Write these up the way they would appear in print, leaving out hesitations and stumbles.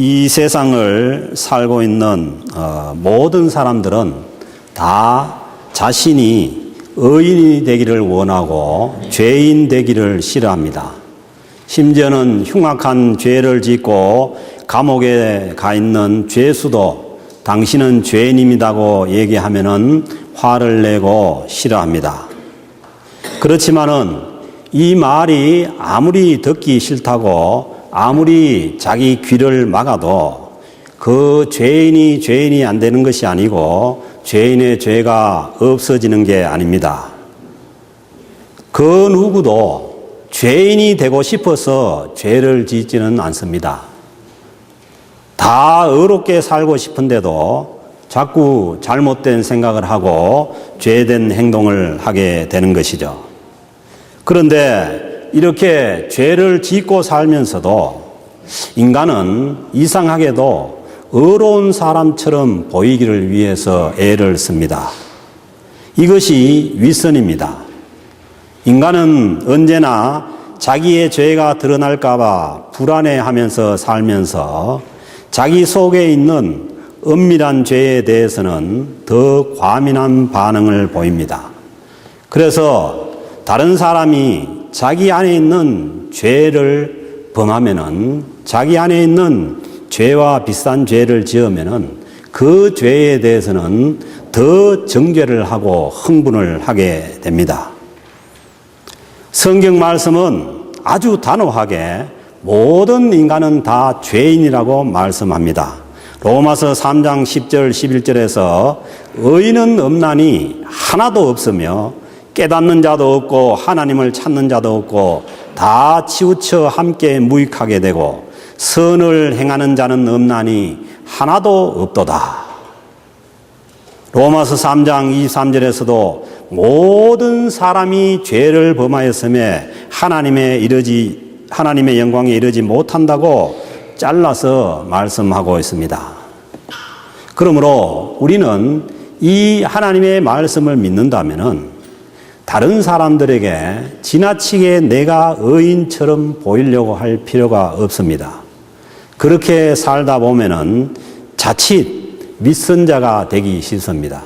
이 세상을 살고 있는 모든 사람들은 다 자신이 의인이 되기를 원하고 죄인 되기를 싫어합니다. 심지어는 흉악한 죄를 짓고 감옥에 가 있는 죄수도 당신은 죄인입니다고 얘기하면은 화를 내고 싫어합니다. 그렇지만은 이 말이 아무리 듣기 싫다고 아무리 자기 귀를 막아도 그 죄인이 안 되는 것이 아니고 죄인의 죄가 없어지는 게 아닙니다. 그 누구도 죄인이 되고 싶어서 죄를 짓지는 않습니다. 다 의롭게 살고 싶은데도 자꾸 잘못된 생각을 하고 죄된 행동을 하게 되는 것이죠. 그런데 이렇게 죄를 짓고 살면서도 인간은 이상하게도 의로운 사람처럼 보이기를 위해서 애를 씁니다. 이것이 윗선입니다. 인간은 언제나 자기의 죄가 드러날까봐 불안해하면서 살면서 자기 속에 있는 은밀한 죄에 대해서는 더 과민한 반응을 보입니다. 그래서 다른 사람이 자기 안에 있는 죄를 범하면은 자기 안에 있는 죄와 비슷한 죄를 지으면은 그 죄에 대해서는 더 정죄를 하고 흥분을 하게 됩니다. 성경 말씀은 아주 단호하게 모든 인간은 다 죄인이라고 말씀합니다. 로마서 3장 10절 11절에서 의인은 없나니 하나도 없으며 깨닫는 자도 없고 하나님을 찾는 자도 없고 다 치우쳐 함께 무익하게 되고 선을 행하는 자는 없나니 하나도 없도다. 로마서 3장 23절에서도 모든 사람이 죄를 범하였음에 하나님의 영광에 이르지 못한다고 잘라서 말씀하고 있습니다. 그러므로 우리는 이 하나님의 말씀을 믿는다면은 다른 사람들에게 지나치게 내가 의인처럼 보이려고 할 필요가 없습니다. 그렇게 살다 보면은 자칫 윗선자가 되기 싫습니다.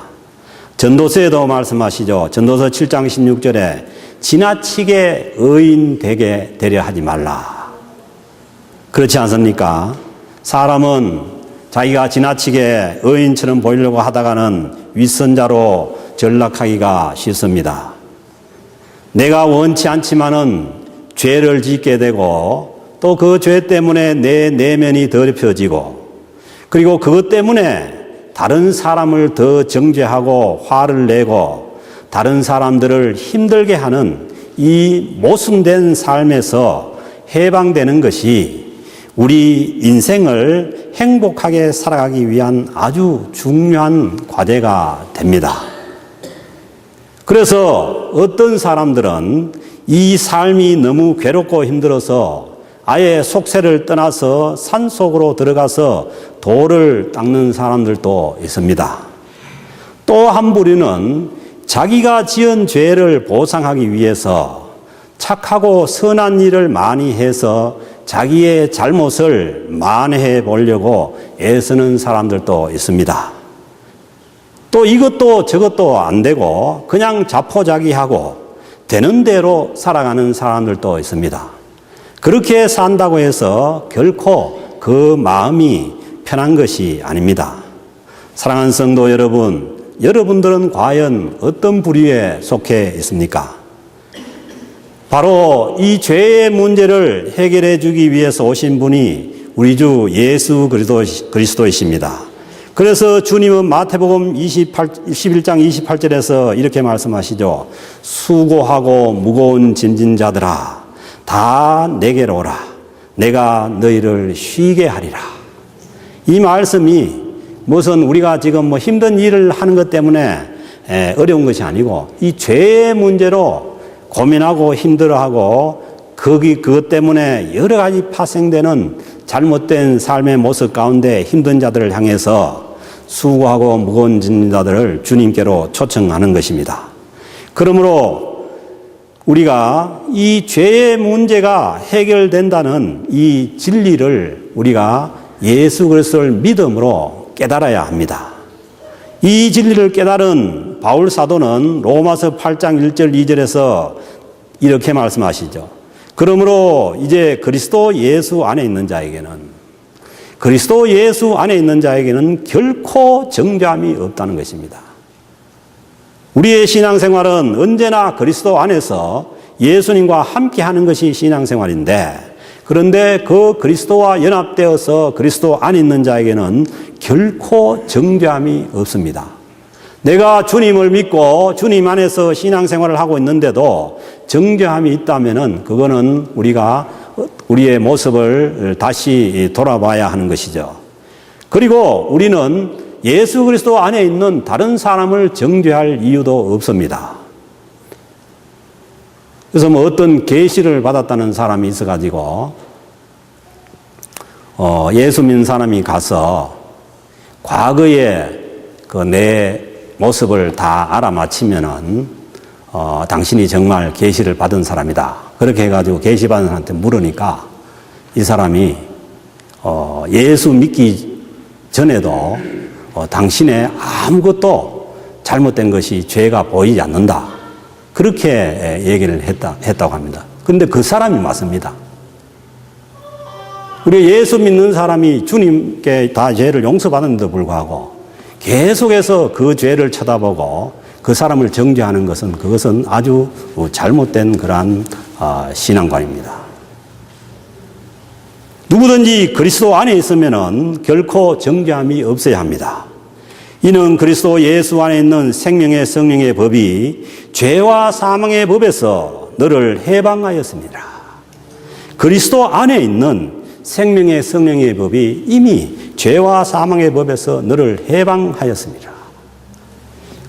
전도서에도 말씀하시죠. 전도서 7장 16절에 지나치게 의인 되게 되려 하지 말라. 그렇지 않습니까? 사람은 자기가 지나치게 의인처럼 보이려고 하다가는 윗선자로 전락하기가 쉽습니다. 내가 원치 않지만은 죄를 짓게 되고 또 그 죄 때문에 내 내면이 더럽혀지고 그리고 그것 때문에 다른 사람을 더 정죄하고 화를 내고 다른 사람들을 힘들게 하는 이 모순된 삶에서 해방되는 것이 우리 인생을 행복하게 살아가기 위한 아주 중요한 과제가 됩니다. 그래서 어떤 사람들은 이 삶이 너무 괴롭고 힘들어서 아예 속세를 떠나서 산속으로 들어가서 돌을 닦는 사람들도 있습니다. 또 한 부류는 자기가 지은 죄를 보상하기 위해서 착하고 선한 일을 많이 해서 자기의 잘못을 만회해 보려고 애쓰는 사람들도 있습니다. 또 이것도 저것도 안 되고 그냥 자포자기하고 되는 대로 살아가는 사람들도 있습니다. 그렇게 산다고 해서 결코 그 마음이 편한 것이 아닙니다. 사랑하는 성도 여러분, 여러분들은 과연 어떤 부류에 속해 있습니까? 바로 이 죄의 문제를 해결해 주기 위해서 오신 분이 우리 주 예수 그리스도이십니다. 그래서 주님은 마태복음 11장 28절에서 이렇게 말씀하시죠. 수고하고 무거운 짐진 자들아 다 내게로 오라. 내가 너희를 쉬게 하리라. 이 말씀이 무슨 우리가 지금 힘든 일을 하는 것 때문에 어려운 것이 아니고 이 죄의 문제로 고민하고 힘들어하고 그것 때문에 여러 가지 파생되는 잘못된 삶의 모습 가운데 힘든 자들을 향해서 수고하고 무거운 짐진 자들을 주님께로 초청하는 것입니다. 그러므로 우리가 이 죄의 문제가 해결된다는 이 진리를 우리가 예수 그리스도를 믿음으로 깨달아야 합니다. 이 진리를 깨달은 바울 사도는 로마서 8장 1절 2절에서 이렇게 말씀하시죠. 그러므로 이제 그리스도 예수 안에 있는 자에게는 결코 정죄함이 없다는 것입니다. 우리의 신앙생활은 언제나 그리스도 안에서 예수님과 함께하는 것이 신앙생활인데, 그런데 그 그리스도와 연합되어서 그리스도 안에 있는 자에게는 결코 정죄함이 없습니다. 내가 주님을 믿고 주님 안에서 신앙생활을 하고 있는데도 정죄함이 있다면은 그거는 우리가 우리의 모습을 다시 돌아봐야 하는 것이죠. 그리고 우리는 예수 그리스도 안에 있는 다른 사람을 정죄할 이유도 없습니다. 그래서 뭐 어떤 계시를 받았다는 사람이 있어가지고 예수 믿는 사람이 가서 과거에 그 내 모습을 다 알아맞히면은 당신이 정말 계시를 받은 사람이다. 그렇게 해가지고 계시 받은 사람한테 물으니까 이 사람이 예수 믿기 전에도 당신의 아무것도 잘못된 것이 죄가 보이지 않는다. 그렇게 얘기를 했다고 합니다. 그런데 그 사람이 맞습니다. 우리 예수 믿는 사람이 주님께 다 죄를 용서받았는데도 불구하고 계속해서 그 죄를 쳐다보고 그 사람을 정죄하는 것은 그것은 아주 잘못된 그러한 신앙관입니다. 누구든지 그리스도 안에 있으면은 결코 정죄함이 없어야 합니다. 이는 그리스도 예수 안에 있는 생명의 성령의 법이 죄와 사망의 법에서 너를 해방하였습니다. 그리스도 안에 있는 생명의 성령의 법이 이미 죄와 사망의 법에서 너를 해방하였습니다.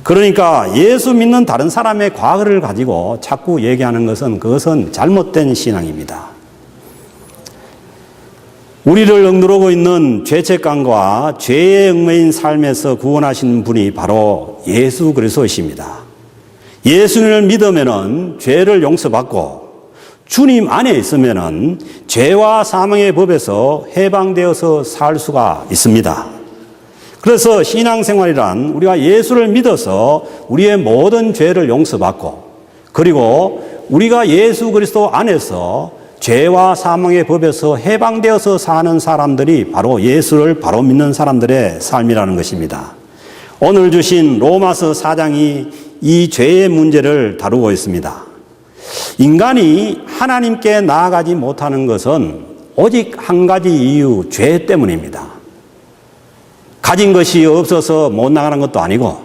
그러니까 예수 믿는 다른 사람의 과거를 가지고 자꾸 얘기하는 것은 그것은 잘못된 신앙입니다. 우리를 억누르고 있는 죄책감과 죄의 얽매인 삶에서 구원하신 분이 바로 예수 그리스도이십니다. 예수님을 믿으면은 죄를 용서받고 주님 안에 있으면은 죄와 사망의 법에서 해방되어서 살 수가 있습니다. 그래서 신앙생활이란 우리가 예수를 믿어서 우리의 모든 죄를 용서받고, 그리고 우리가 예수 그리스도 안에서 죄와 사망의 법에서 해방되어서 사는 사람들이 바로 예수를 바로 믿는 사람들의 삶이라는 것입니다. 오늘 주신 로마서 4장이 이 죄의 문제를 다루고 있습니다. 인간이 하나님께 나아가지 못하는 것은 오직 한 가지 이유, 죄 때문입니다. 가진 것이 없어서 못 나가는 것도 아니고,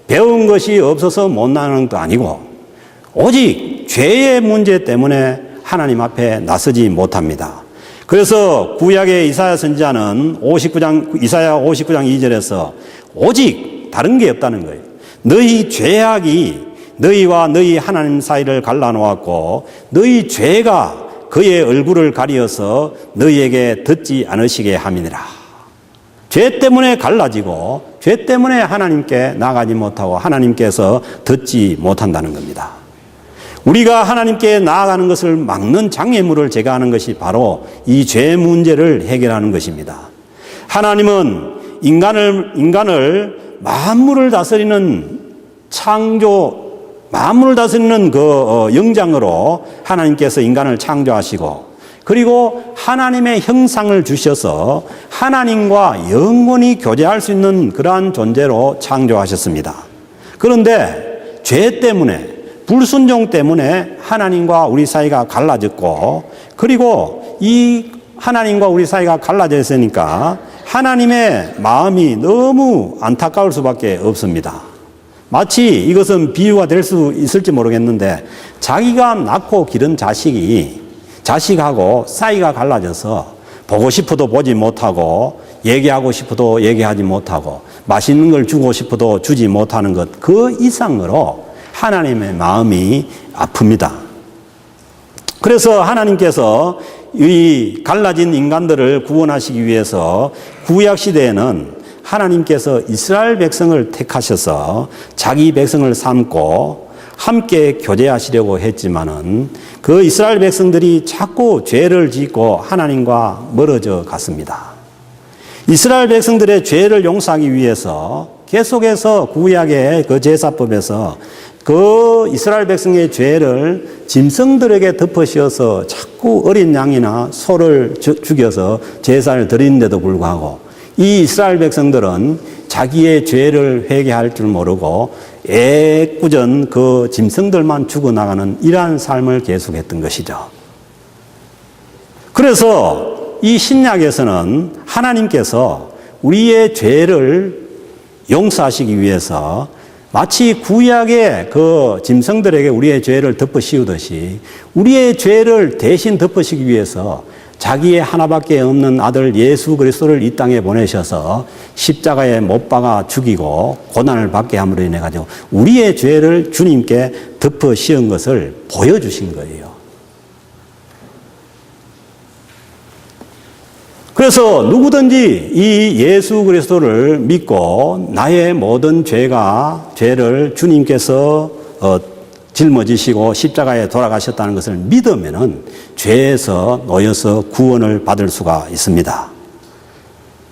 배운 것이 없어서 못 나가는 것도 아니고, 오직 죄의 문제 때문에 하나님 앞에 나서지 못합니다. 그래서 구약의 이사야 선지자는 이사야 59장 2절에서 오직 다른 게 없다는 거예요. 너희 죄악이 너희와 너희 하나님 사이를 갈라놓았고 너희 죄가 그의 얼굴을 가리어서 너희에게 듣지 않으시게 함이니라. 죄 때문에 갈라지고 죄 때문에 하나님께 나가지 못하고 하나님께서 듣지 못한다는 겁니다. 우리가 하나님께 나아가는 것을 막는 장애물을 제거하는 것이 바로 이 죄 문제를 해결하는 것입니다. 하나님은 인간을 만물을 다스리는 만물을 다스리는 그 영장으로 하나님께서 인간을 창조하시고, 그리고 하나님의 형상을 주셔서 하나님과 영원히 교제할 수 있는 그러한 존재로 창조하셨습니다. 그런데 죄 때문에, 불순종 때문에 하나님과 우리 사이가 갈라졌고, 그리고 이 하나님과 우리 사이가 갈라져 있으니까 하나님의 마음이 너무 안타까울 수밖에 없습니다. 마치 이것은 비유가 될 수 있을지 모르겠는데, 자기가 낳고 기른 자식하고 사이가 갈라져서 보고 싶어도 보지 못하고, 얘기하고 싶어도 얘기하지 못하고, 맛있는 걸 주고 싶어도 주지 못하는 것, 그 이상으로 하나님의 마음이 아픕니다. 그래서 하나님께서 이 갈라진 인간들을 구원하시기 위해서 구약 시대에는 하나님께서 이스라엘 백성을 택하셔서 자기 백성을 삼고 함께 교제하시려고 했지만은 그 이스라엘 백성들이 자꾸 죄를 짓고 하나님과 멀어져 갔습니다. 이스라엘 백성들의 죄를 용서하기 위해서 계속해서 구약의 그 제사법에서 그 이스라엘 백성의 죄를 짐승들에게 덮어 씌워서 자꾸 어린 양이나 소를 죽여서 제사를 드리는데도 불구하고 이 이스라엘 백성들은 자기의 죄를 회개할 줄 모르고 애꿎은 그 짐승들만 죽어나가는 이러한 삶을 계속했던 것이죠. 그래서 이 신약에서는 하나님께서 우리의 죄를 용서하시기 위해서 마치 구약의 그 짐승들에게 우리의 죄를 덮어 씌우듯이 우리의 죄를 대신 덮으시기 위해서 자기의 하나밖에 없는 아들 예수 그리스도를 이 땅에 보내셔서 십자가에 못 박아 죽이고 고난을 받게 함으로 인해 가지고 우리의 죄를 주님께 덮어 씌운 것을 보여주신 거예요. 그래서 누구든지 이 예수 그리스도를 믿고 나의 모든 죄를 주님께서 짊어지시고 십자가에 돌아가셨다는 것을 믿으면은 죄에서 놓여서 구원을 받을 수가 있습니다.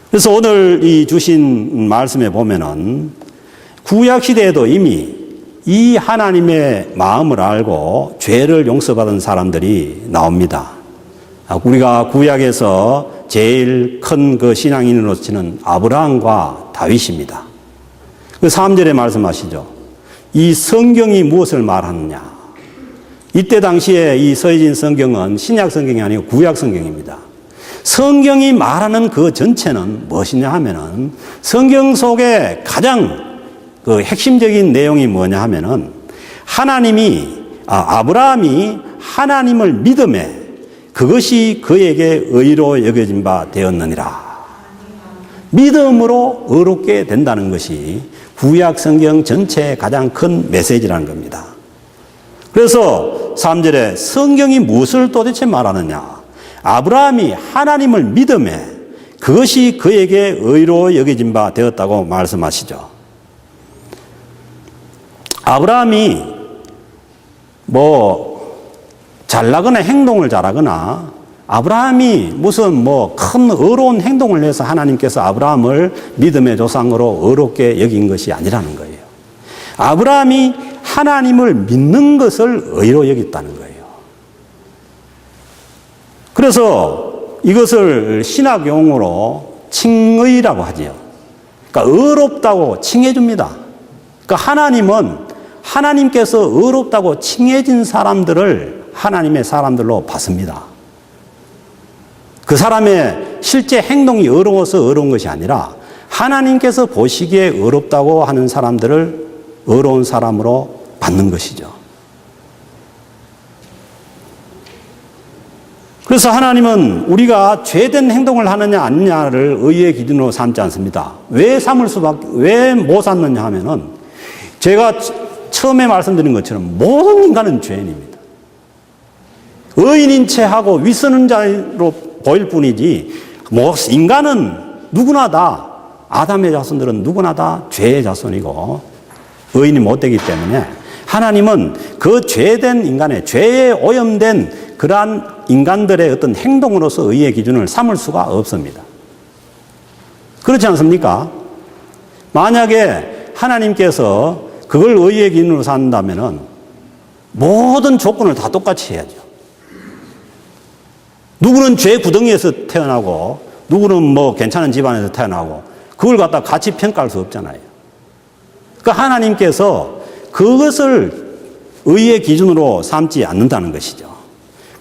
그래서 오늘 이 주신 말씀에 보면은 구약 시대에도 이미 이 하나님의 마음을 알고 죄를 용서받은 사람들이 나옵니다. 우리가 구약에서 제일 큰 그 신앙인으로 치는 아브라함과 다윗입니다. 그 3절에 말씀하시죠. 이 성경이 무엇을 말하느냐. 이때 당시에 이 서해진 성경은 신약 성경이 아니고 구약 성경입니다. 성경이 말하는 그 전체는 무엇이냐 하면은 성경 속에 가장 그 핵심적인 내용이 뭐냐 하면은 아브라함이 하나님을 믿음에 그것이 그에게 의로 여겨진 바 되었느니라. 믿음으로 의롭게 된다는 것이 구약 성경 전체의 가장 큰 메시지라는 겁니다. 그래서 3절에 성경이 무엇을 도대체 말하느냐. 아브라함이 하나님을 믿음에 그것이 그에게 의로 여겨진 바 되었다고 말씀하시죠. 아브라함이 잘나거나 행동을 잘하거나 아브라함이 무슨 큰 의로운 행동을 해서 하나님께서 아브라함을 믿음의 조상으로 의롭게 여긴 것이 아니라는 거예요. 아브라함이 하나님을 믿는 것을 의로 여겼다는 거예요. 그래서 이것을 신학 용어로 칭의라고 하지요. 그러니까 의롭다고 칭해줍니다. 그러니까 하나님께서 의롭다고 칭해진 사람들을 하나님의 사람들로 봤습니다. 그 사람의 실제 행동이 의로워서 의로운 것이 아니라 하나님께서 보시기에 의롭다고 하는 사람들을 의로운 사람으로 받는 것이죠. 그래서 하나님은 우리가 죄된 행동을 하느냐 아니냐를 의의 기준으로 삼지 않습니다. 왜 못 삼느냐 하면은 제가 처음에 말씀드린 것처럼 모든 인간은 죄인입니다. 의인인 체하고 위선한 자로 보일 뿐이지 인간은 누구나 다 아담의 자손들은 누구나 다 죄의 자손이고 의인이 못되기 때문에 하나님은 그 죄된 인간의 죄에 오염된 그러한 인간들의 어떤 행동으로서 의의 기준을 삼을 수가 없습니다. 그렇지 않습니까? 만약에 하나님께서 그걸 의의 기준으로 삼는다면은 모든 조건을 다 똑같이 해야죠. 누구는 죄 구덩이에서 태어나고 누구는 괜찮은 집안에서 태어나고 그걸 갖다 같이 평가할 수 없잖아요. 그러니까 하나님께서 그것을 의의 기준으로 삼지 않는다는 것이죠.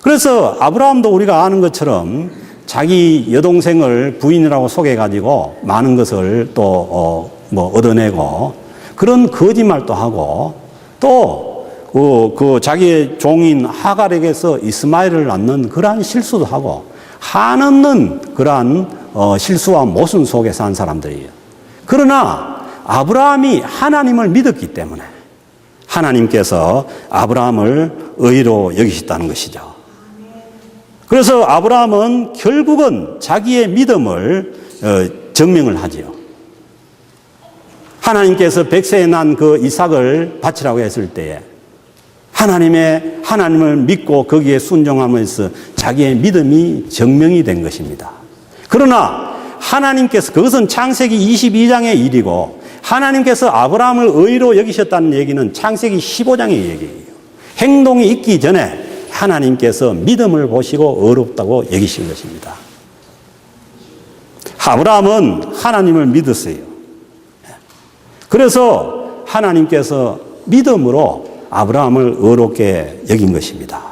그래서 아브라함도 우리가 아는 것처럼 자기 여동생을 부인이라고 속여가지고 많은 것을 또 얻어내고 그런 거짓말도 하고 또 그 자기의 종인 하갈에게서 이스마엘을 낳는 그러한 실수도 하고 한없는 그러한 실수와 모순 속에 산 사람들이에요. 그러나 아브라함이 하나님을 믿었기 때문에 하나님께서 아브라함을 의로 여기셨다는 것이죠. 그래서 아브라함은 결국은 자기의 믿음을 증명을 하지요. 하나님께서 백세에 난 그 이삭을 바치라고 했을 때에 하나님을 믿고 거기에 순종하면서 자기의 믿음이 증명이 된 것입니다. 그러나 하나님께서, 그것은 창세기 22장의 일이고, 하나님께서 아브라함을 의로 여기셨다는 얘기는 창세기 15장의 얘기예요. 행동이 있기 전에 하나님께서 믿음을 보시고 의롭다고 여기신 것입니다. 아브라함은 하나님을 믿었어요. 그래서 하나님께서 믿음으로 아브라함을 의롭게 여긴 것입니다.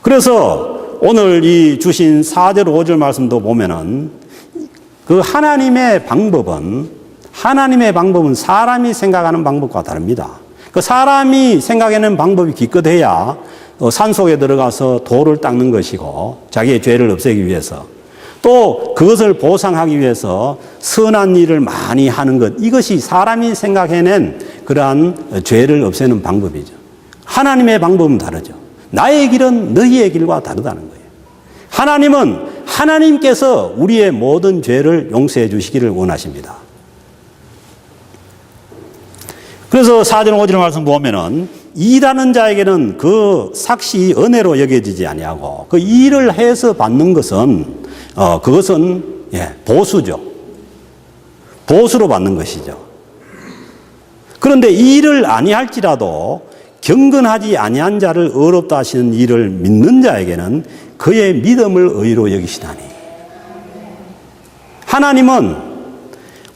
그래서 오늘 이 주신 4절 5절 말씀도 보면은 그 하나님의 방법은 사람이 생각하는 방법과 다릅니다. 그 사람이 생각하는 방법이 기껏해야 산속에 들어가서 돌을 닦는 것이고 자기의 죄를 없애기 위해서, 또 그것을 보상하기 위해서 선한 일을 많이 하는 것, 이것이 사람이 생각해낸 그러한 죄를 없애는 방법이죠. 하나님의 방법은 다르죠. 나의 길은 너희의 길과 다르다는 거예요. 하나님은 하나님께서 우리의 모든 죄를 용서해 주시기를 원하십니다. 그래서 4절 5절 말씀 보면은 일하는 자에게는 그 삭시 은혜로 여겨지지 아니하고, 그 일을 해서 받는 것은 그것은 보수죠. 보수로 받는 것이죠. 그런데 일을 아니할지라도 경건하지 아니한 자를 의롭다 하시는 일을 믿는 자에게는 그의 믿음을 의로 여기시다니. 하나님은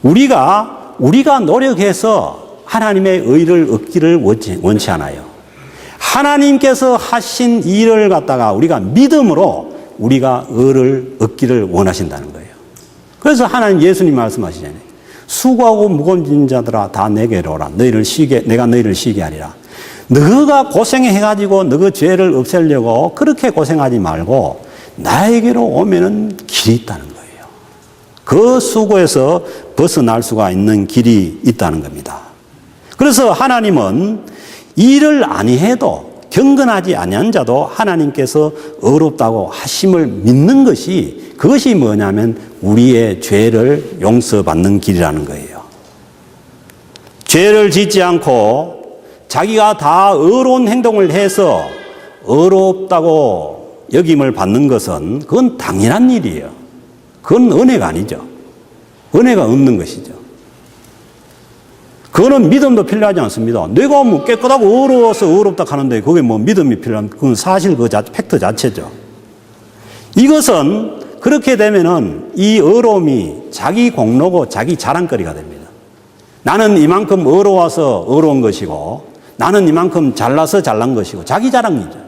우리가 노력해서 하나님의 의를 얻기를 원치 않아요. 하나님께서 하신 일을 갖다가 우리가 믿음으로 우리가 의를 얻기를 원하신다는 거예요. 그래서 하나님, 예수님 말씀하시잖아요. 수고하고 무거운 짐진 자들아 다 내게로 오라. 내가 너희를 쉬게 하리라. 너가 고생해가지고 너의 죄를 없애려고 그렇게 고생하지 말고 나에게로 오면은 길이 있다는 거예요. 그 수고에서 벗어날 수가 있는 길이 있다는 겁니다. 그래서 하나님은 일을 아니해도 경건하지 아니한 자도 하나님께서 의롭다고 하심을 믿는 것이, 그것이 뭐냐면 우리의 죄를 용서받는 길이라는 거예요. 죄를 짓지 않고 자기가 다 의로운 행동을 해서 의롭다고 여김을 받는 것은 그건 당연한 일이에요. 그건 은혜가 아니죠. 은혜가 없는 것이죠. 그거는 믿음도 필요하지 않습니다. 내가 뭐 깨끗하고 의로워서 의롭다 하는데 그게 뭐 믿음이 필요한, 그건 사실 팩트 자체죠. 이것은 그렇게 되면은 이 의로움이 자기 공로고 자기 자랑거리가 됩니다. 나는 이만큼 의로워서 의로운 것이고, 나는 이만큼 잘나서 잘난 것이고, 자기 자랑이죠.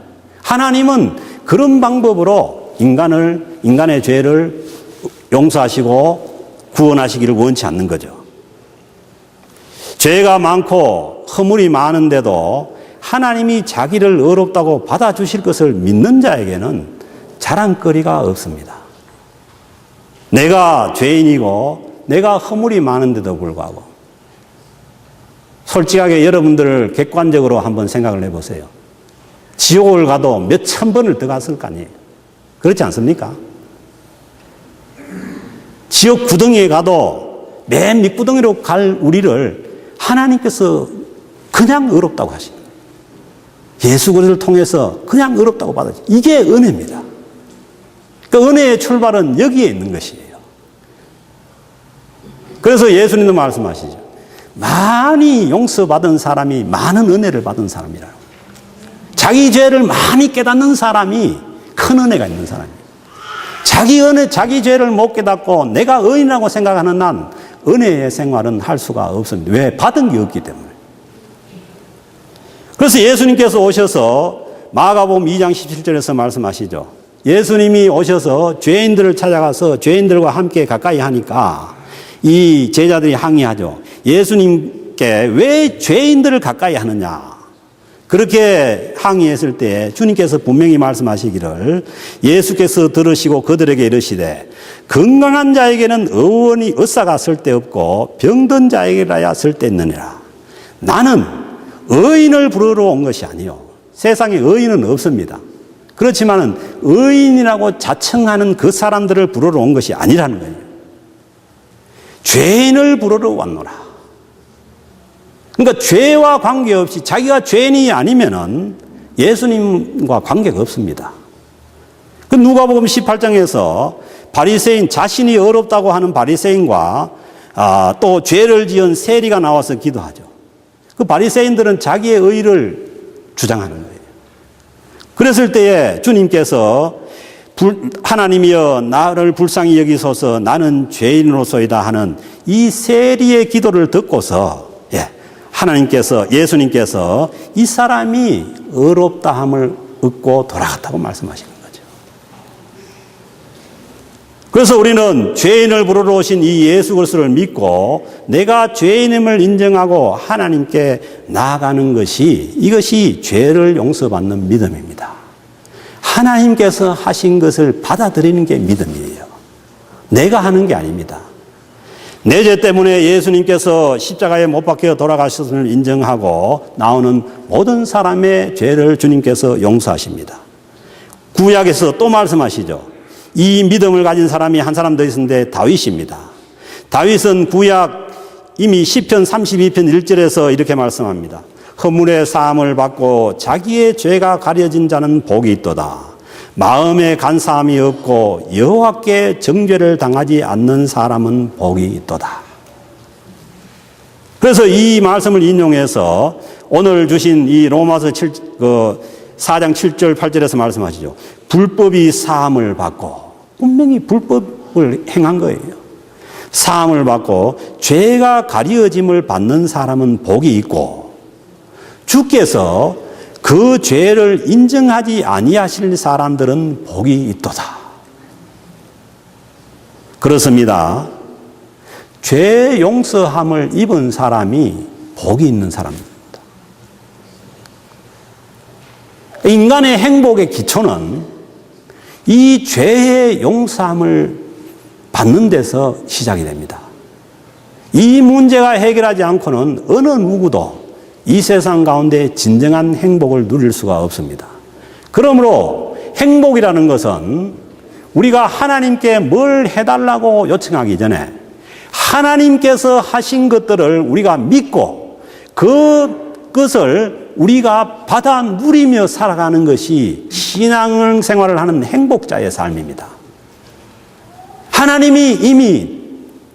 하나님은 그런 방법으로 인간의 죄를 용서하시고 구원하시기를 원치 않는 거죠. 죄가 많고 허물이 많은데도 하나님이 자기를 의롭다고 받아주실 것을 믿는 자에게는 자랑거리가 없습니다. 내가 죄인이고 내가 허물이 많은데도 불구하고, 솔직하게 여러분들 객관적으로 한번 생각을 해보세요. 지옥을 가도 몇 천 번을 더 갔을 거 아니에요. 그렇지 않습니까? 지옥 구덩이에 가도 맨 밑구덩이로 갈 우리를 하나님께서 그냥 의롭다고 하십니다. 예수 그리스도를 통해서 그냥 의롭다고 받아주죠. 이게 은혜입니다. 그 은혜의 출발은 여기에 있는 것이에요. 그래서 예수님도 말씀하시죠. 많이 용서받은 사람이 많은 은혜를 받은 사람이라고. 자기 죄를 많이 깨닫는 사람이 큰 은혜가 있는 사람이에요. 자기 죄를 못 깨닫고 내가 의인이라고 생각하는 난 은혜의 생활은 할 수가 없습니다. 왜? 받은 게 없기 때문에. 그래서 예수님께서 오셔서 마가복음 2장 17절에서 말씀하시죠. 예수님이 오셔서 죄인들을 찾아가서 죄인들과 함께 가까이 하니까 이 제자들이 항의하죠. 예수님께 왜 죄인들을 가까이 하느냐. 그렇게 항의했을 때 주님께서 분명히 말씀하시기를, 예수께서 들으시고 그들에게 이르시되 건강한 자에게는 의사가 쓸데없고 병든 자에게라야 쓸데있느니라. 나는 의인을 부르러 온 것이 아니요, 세상에 의인은 없습니다. 그렇지만 의인이라고 자청하는 그 사람들을 부르러 온 것이 아니라는 거예요. 죄인을 부르러 왔노라. 그러니까 죄와 관계없이 자기가 죄인이 아니면은 예수님과 관계가 없습니다. 그 누가복음 18장에서 바리새인, 자신이 어렵다고 하는 바리새인과 또 죄를 지은 세리가 나와서 기도하죠. 그 바리새인들은 자기의 의를 주장하는 거예요. 그랬을 때에 주님께서 하나님이여 나를 불쌍히 여기소서 나는 죄인으로소이다 하는 이 세리의 기도를 듣고서 예수님께서 이 사람이 의롭다함을 얻고 돌아갔다고 말씀하시는 거죠. 그래서 우리는 죄인을 부르러 오신 이 예수 그리스도를 믿고 내가 죄인임을 인정하고 하나님께 나아가는 것이 이것이 죄를 용서받는 믿음입니다. 하나님께서 하신 것을 받아들이는 게 믿음이에요. 내가 하는 게 아닙니다. 내 죄 때문에 예수님께서 십자가에 못 박혀 돌아가셨음을 인정하고 나오는 모든 사람의 죄를 주님께서 용서하십니다. 구약에서 또 말씀하시죠. 이 믿음을 가진 사람이 한 사람 더 있었는데 다윗입니다. 다윗은 구약 이미 시편 32편 1절에서 이렇게 말씀합니다. 허물의 사함을 받고 자기의 죄가 가려진 자는 복이 있도다. 마음에 간사함이 없고 여호와께 정죄를 당하지 않는 사람은 복이 있도다. 그래서 이 말씀을 인용해서 오늘 주신 이 로마서 4장 7절 8절에서 말씀하시죠. 불법이 사함을 받고 분명히 불법을 행한 거예요. 사함을 받고 죄가 가려짐을 받는 사람은 복이 있고 주께서 그 죄를 인정하지 아니하실 사람들은 복이 있도다. 그렇습니다. 죄 용서함을 입은 사람이 복이 있는 사람입니다. 인간의 행복의 기초는 이 죄의 용서함을 받는 데서 시작이 됩니다. 이 문제가 해결하지 않고는 어느 누구도 이 세상 가운데 진정한 행복을 누릴 수가 없습니다. 그러므로 행복이라는 것은 우리가 하나님께 뭘 해달라고 요청하기 전에 하나님께서 하신 것들을 우리가 믿고 그것을 우리가 받아 누리며 살아가는 것이 신앙생활을 하는 행복자의 삶입니다. 하나님이 이미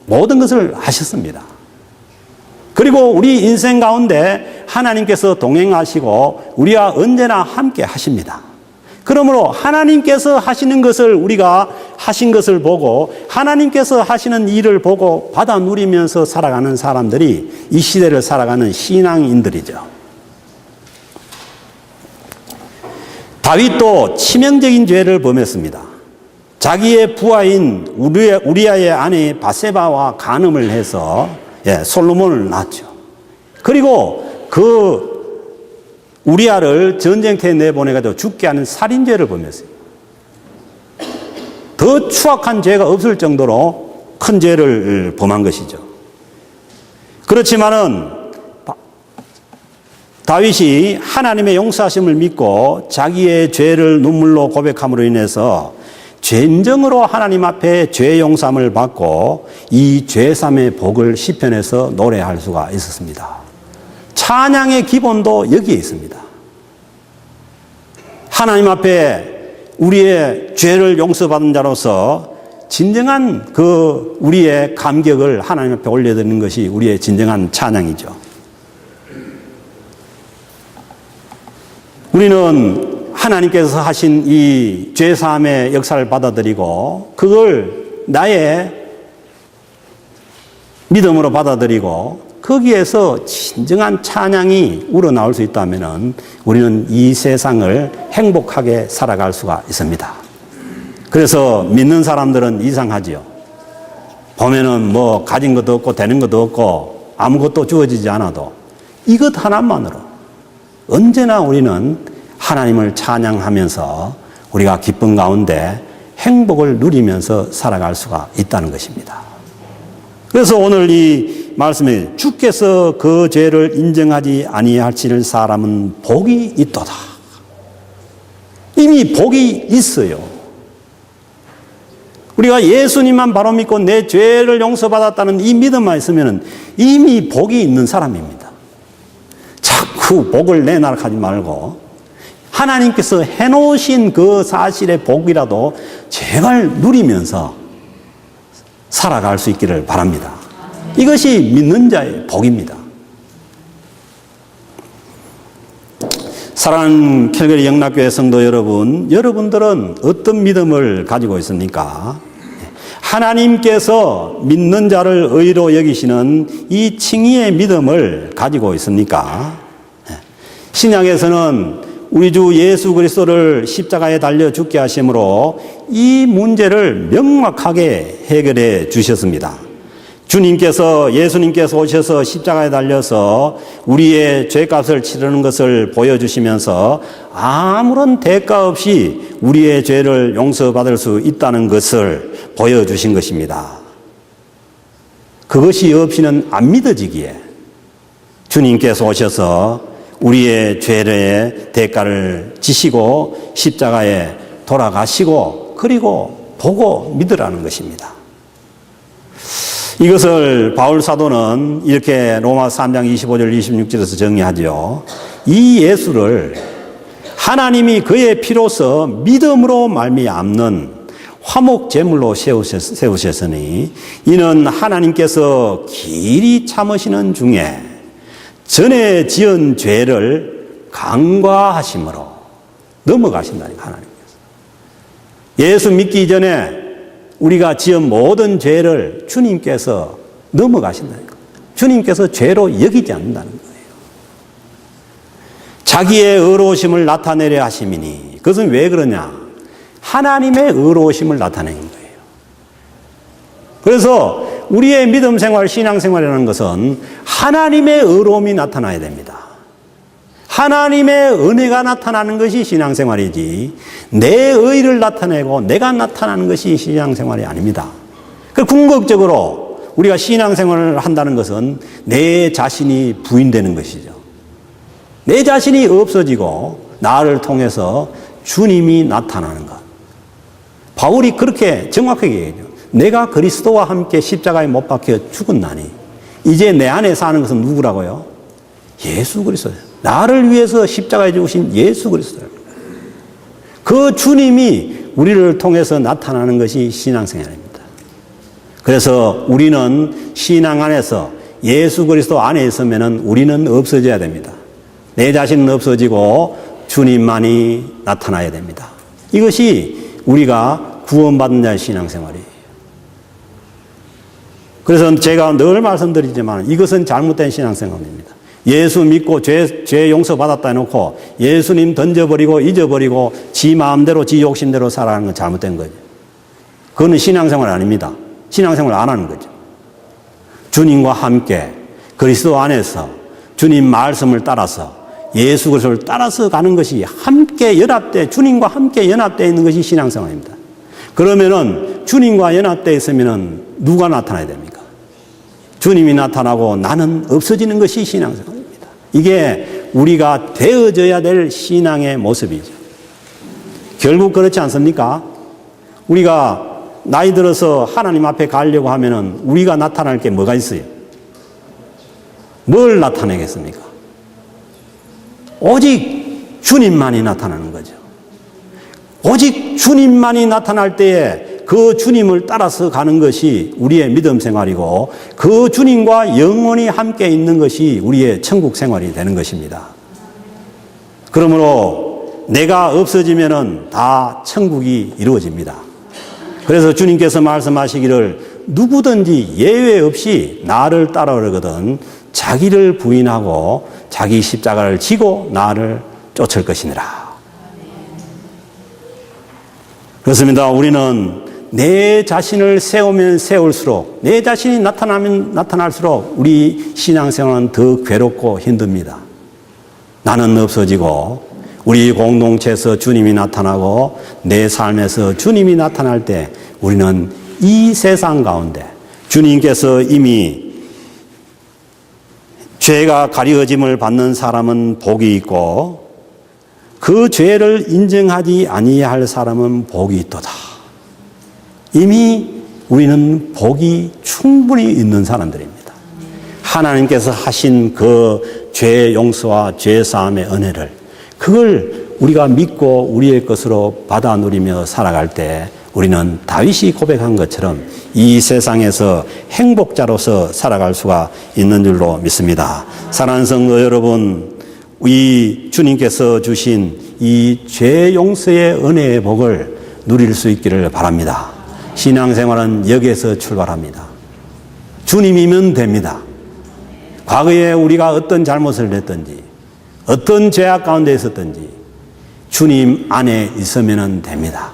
모든 것을 하셨습니다. 그리고 우리 인생 가운데 하나님께서 동행하시고 우리와 언제나 함께 하십니다. 그러므로 하나님께서 하시는 것을 우리가 하신 것을 보고 하나님께서 하시는 일을 보고 받아 누리면서 살아가는 사람들이 이 시대를 살아가는 신앙인들이죠. 다윗도 치명적인 죄를 범했습니다. 자기의 부하인 우리아의 아내 바세바와 간음을 해서 솔로몬을 낳았죠. 그리고 그 우리아를 전쟁터에 내보내가지고 죽게 하는 살인죄를 범했어요. 더 추악한 죄가 없을 정도로 큰 죄를 범한 것이죠. 그렇지만은 다윗이 하나님의 용서하심을 믿고 자기의 죄를 눈물로 고백함으로 인해서 진정으로 하나님 앞에 죄 용서함을 받고 이 죄삼의 복을 시편에서 노래할 수가 있었습니다. 찬양의 기본도 여기에 있습니다. 하나님 앞에 우리의 죄를 용서받은 자로서 진정한 그 우리의 감격을 하나님 앞에 올려드리는 것이 우리의 진정한 찬양이죠. 우리는 하나님께서 하신 이 죄사함의 역사를 받아들이고 그걸 나의 믿음으로 받아들이고 거기에서 진정한 찬양이 우러나올 수 있다면 우리는 이 세상을 행복하게 살아갈 수가 있습니다. 그래서 믿는 사람들은 이상하지요. 보면은 뭐 가진 것도 없고 되는 것도 없고 아무것도 주어지지 않아도 이것 하나만으로 언제나 우리는 하나님을 찬양하면서 우리가 기쁨 가운데 행복을 누리면서 살아갈 수가 있다는 것입니다. 그래서 오늘 이 말씀에 주께서 그 죄를 인정하지 아니하실 사람은 복이 있도다. 이미 복이 있어요. 우리가 예수님만 바로 믿고 내 죄를 용서받았다는 이 믿음만 있으면 이미 복이 있는 사람입니다. 자꾸 복을 내nar하지 말고 하나님께서 해놓으신 그 사실의 복이라도 제발 누리면서 살아갈 수 있기를 바랍니다. 이것이 믿는 자의 복입니다. 사랑하는 캘거리 영락교회 성도 여러분, 여러분들은 어떤 믿음을 가지고 있습니까? 하나님께서 믿는 자를 의로 여기시는 이 칭의의 믿음을 가지고 있습니까? 신약에서는 우리 주 예수 그리스도를 십자가에 달려 죽게 하심으로 이 문제를 명확하게 해결해 주셨습니다. 예수님께서 오셔서 십자가에 달려서 우리의 죄값을 치르는 것을 보여주시면서 아무런 대가 없이 우리의 죄를 용서받을 수 있다는 것을 보여주신 것입니다. 그것이 없이는 안 믿어지기에 주님께서 오셔서 우리의 죄의 대가를 지시고 십자가에 돌아가시고 그리고 보고 믿으라는 것입니다. 이것을 바울 사도는 이렇게 로마서 3장 25절 26절에서 정리하죠. 이 예수를 하나님이 그의 피로서 믿음으로 말미암는 화목 제물로 세우셨으니 이는 하나님께서 길이 참으시는 중에 전에 지은 죄를 간과하심으로 넘어가신다니까, 하나님께서. 예수 믿기 전에 우리가 지은 모든 죄를 주님께서 넘어가신다니까. 주님께서 죄로 여기지 않는다는 거예요. 자기의 의로우심을 나타내려 하심이니 그것은 왜 그러냐? 하나님의 의로우심을 나타내는 거예요. 그래서 우리의 믿음 생활, 신앙 생활이라는 것은 하나님의 의로움이 나타나야 됩니다. 하나님의 은혜가 나타나는 것이 신앙생활이지 내 의를 나타내고 내가 나타나는 것이 신앙생활이 아닙니다. 그 궁극적으로 우리가 신앙생활을 한다는 것은 내 자신이 부인되는 것이죠. 내 자신이 없어지고 나를 통해서 주님이 나타나는 것. 바울이 그렇게 정확하게 얘기해요. 내가 그리스도와 함께 십자가에 못 박혀 죽었나니 이제 내 안에 사는 것은 누구라고요? 예수 그리스도예요. 나를 위해서 십자가에 죽으신 예수 그리스도입니다. 그 주님이 우리를 통해서 나타나는 것이 신앙생활입니다. 그래서 우리는 신앙 안에서 예수 그리스도 안에 있으면 우리는 없어져야 됩니다. 내 자신은 없어지고 주님만이 나타나야 됩니다. 이것이 우리가 구원받은 자의 신앙생활이에요. 그래서 제가 늘 말씀드리지만 이것은 잘못된 신앙생활입니다. 예수 믿고 죄 용서받았다 해놓고 예수님 던져버리고 잊어버리고 지 마음대로 지 욕심대로 살아가는 건 잘못된 거죠. 그거는 신앙생활 아닙니다. 신앙생활 안 하는 거죠. 주님과 함께 그리스도 안에서 주님 말씀을 따라서 예수 그리스도를 따라서 가는 것이 함께 연합돼 주님과 함께 연합되어 있는 것이 신앙생활입니다. 그러면은 주님과 연합되어 있으면은 누가 나타나야 됩니까? 주님이 나타나고 나는 없어지는 것이 신앙생활입니다. 이게 우리가 되어져야 될 신앙의 모습이죠. 결국 그렇지 않습니까? 우리가 나이 들어서 하나님 앞에 가려고 하면은 우리가 나타날 게 뭐가 있어요? 뭘 나타내겠습니까? 오직 주님만이 나타나는 거죠. 오직 주님만이 나타날 때에 그 주님을 따라서 가는 것이 우리의 믿음 생활이고 그 주님과 영원히 함께 있는 것이 우리의 천국 생활이 되는 것입니다. 그러므로 내가 없어지면은 다 천국이 이루어집니다. 그래서 주님께서 말씀하시기를 누구든지 예외 없이 나를 따라오거든 자기를 부인하고 자기 십자가를 지고 나를 쫓을 것이니라. 그렇습니다. 우리는 내 자신을 세우면 세울수록 내 자신이 나타나면 나타날수록 우리 신앙생활은 더 괴롭고 힘듭니다. 나는 없어지고 우리 공동체에서 주님이 나타나고 내 삶에서 주님이 나타날 때 우리는 이 세상 가운데 주님께서 이미 죄가 가려짐을 받는 사람은 복이 있고 그 죄를 인정하지 아니할 사람은 복이 있도다. 이미 우리는 복이 충분히 있는 사람들입니다. 하나님께서 하신 그 죄 용서와 죄 사함의 은혜를 그걸 우리가 믿고 우리의 것으로 받아 누리며 살아갈 때 우리는 다윗이 고백한 것처럼 이 세상에서 행복자로서 살아갈 수가 있는 줄로 믿습니다. 사랑하는 성도 여러분, 이 주님께서 주신 이 죄 용서의 은혜의 복을 누릴 수 있기를 바랍니다. 신앙생활은 여기에서 출발합니다. 주님이면 됩니다. 과거에 우리가 어떤 잘못을 했든지 어떤 죄악 가운데 있었든지 주님 안에 있으면 됩니다.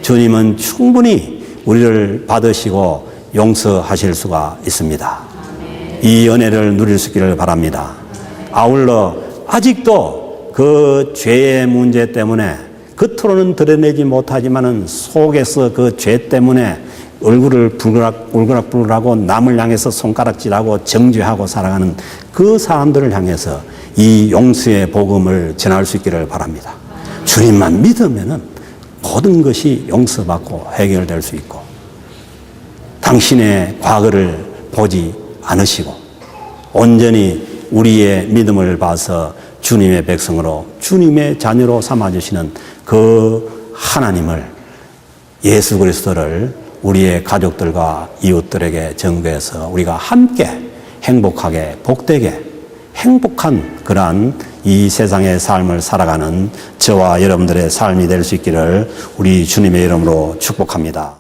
주님은 충분히 우리를 받으시고 용서하실 수가 있습니다. 이 은혜를 누릴 수 있기를 바랍니다. 아울러 아직도 그 죄의 문제 때문에 겉으로는 드러내지 못하지만은 속에서 그 죄 때문에 얼굴을 울그락불그락하고 남을 향해서 손가락질하고 정죄하고 살아가는 그 사람들을 향해서 이 용서의 복음을 전할 수 있기를 바랍니다. 주님만 믿으면은 모든 것이 용서받고 해결될 수 있고, 당신의 과거를 보지 않으시고 온전히 우리의 믿음을 봐서 주님의 백성으로 주님의 자녀로 삼아주시는 그 하나님을, 예수 그리스도를 우리의 가족들과 이웃들에게 전거해서 우리가 함께 행복하게 복되게 행복한 그러한 이 세상의 삶을 살아가는 저와 여러분들의 삶이 될 수 있기를 우리 주님의 이름으로 축복합니다.